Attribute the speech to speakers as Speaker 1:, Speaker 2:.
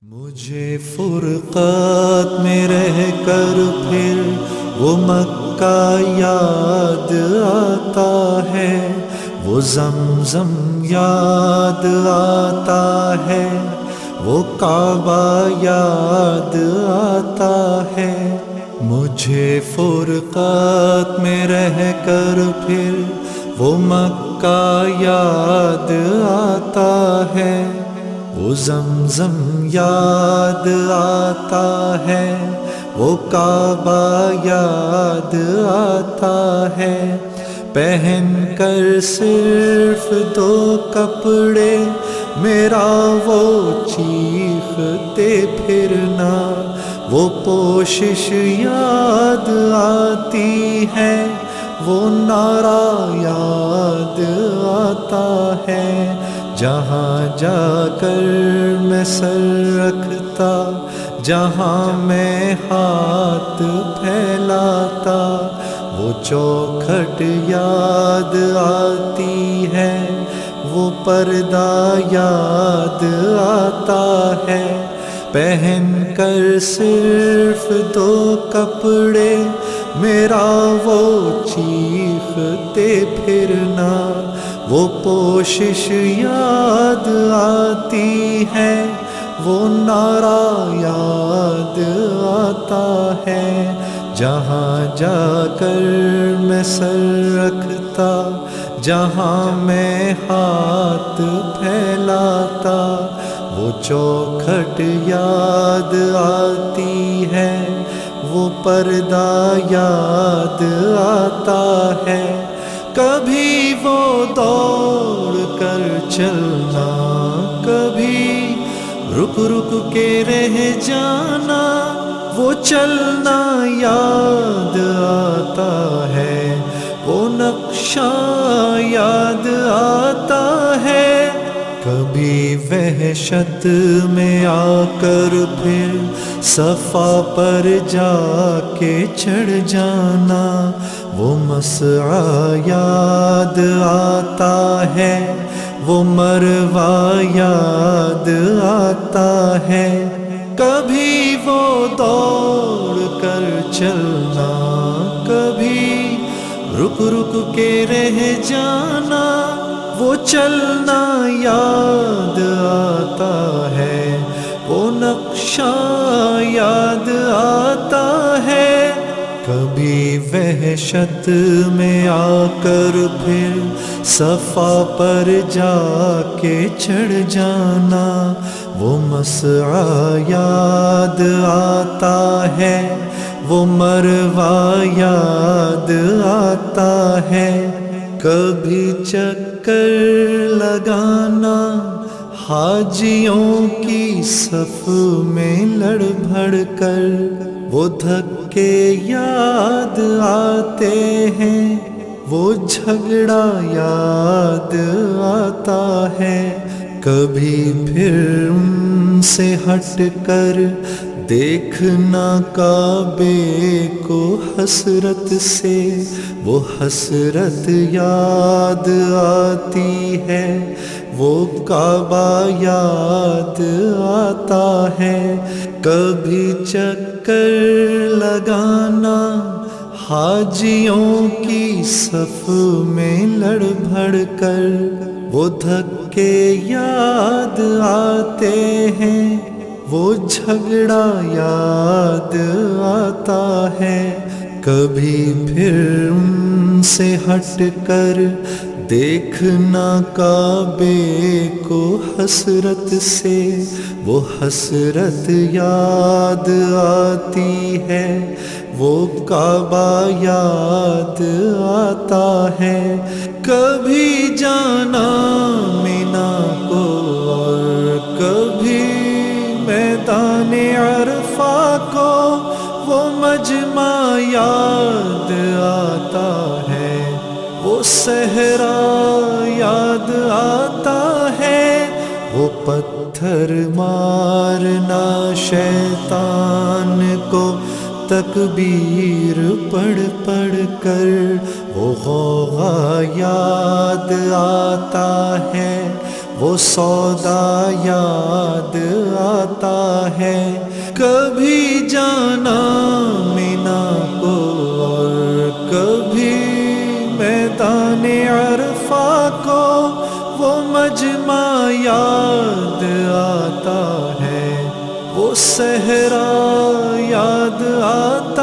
Speaker 1: مجھے فرقات میں رہ کر پھر وہ مکہ یاد آتا ہے، وہ زمزم یاد آتا ہے، وہ کعبہ یاد آتا ہے۔ مجھے فرقات میں رہ کر پھر وہ مکہ یاد آتا ہے، وہ زمزم یاد آتا ہے، وہ کعبہ یاد آتا ہے۔ پہن کر صرف دو کپڑے میرا وہ چیختے پھرنا، وہ پوشش یاد آتی ہے، وہ نعرہ یاد آتا ہے۔ جہاں جا کر میں سر رکھتا، جہاں میں ہاتھ پھیلاتا، وہ چوکھٹ یاد آتی ہے، وہ پردہ یاد آتا ہے۔ پہن کر صرف دو کپڑے میرا وہ چیختے پھرنا، وہ پوشش یاد آتی ہے، وہ نعرہ یاد آتا ہے۔ جہاں جا کر میں سر رکھتا، جہاں میں ہاتھ پھیلاتا، وہ چوکھٹ یاد آتی ہے، وہ پردہ یاد آتا ہے۔ کبھی وہ دوڑ کر چلنا، کبھی رک رک کے رہ جانا، وہ چلنا یاد آتا ہے، وہ نقشہ یاد آتا ہے۔ کبھی وحشت میں آ کر پھر صفا پر جا کے چڑھ جانا، وہ مسعی یاد آتا ہے، وہ مروہ یاد آتا ہے۔ کبھی وہ دوڑ کر چلنا، کبھی رک رک کے رہ جانا، وہ چلنا یاد آتا ہے، وہ نقشہ یاد آتا ہے۔ کبھی وحشت میں آ کر پھر صفا پر جا کے چڑھ جانا، وہ مسعی یاد آتا ہے، وہ مروہ یاد آتا ہے۔ کبھی چکر لگانا حاجیوں کی صف میں لڑ بھڑ کر، وہ دھکے یاد آتے ہیں، وہ جھگڑا یاد آتا ہے۔ کبھی پھر ان سے ہٹ کر دیکھنا کعبے کو حسرت سے، وہ حسرت یاد آتی ہے، وہ کعبہ یاد آتا ہے۔ کبھی چکر لگانا حاجیوں کی صف میں لڑ بھڑ کر، وہ دھکے یاد آتے ہیں، وہ جھگڑا یاد آتا ہے۔ کبھی پھر ان سے ہٹ کر دیکھنا کعبے کو حسرت سے، وہ حسرت یاد آتی ہے، وہ کعبہ یاد آتا ہے۔ کبھی جانا مینا کو اور کبھی میدان عرفہ کو، وہ مجمع یاد آتا ہے، وہ صحرا یاد آتا ہے، وہ پتھر مارنا شیطان کو تکبیر پڑھ پڑھ کر، وہ غوغا یاد آتا ہے، وہ سودا یاد آتا ہے، کبھی جانا مینا کو اور کبھی میدان عرفہ کو، وہ مجمع یاد آتا ہے، وہ صحرا یاد آتا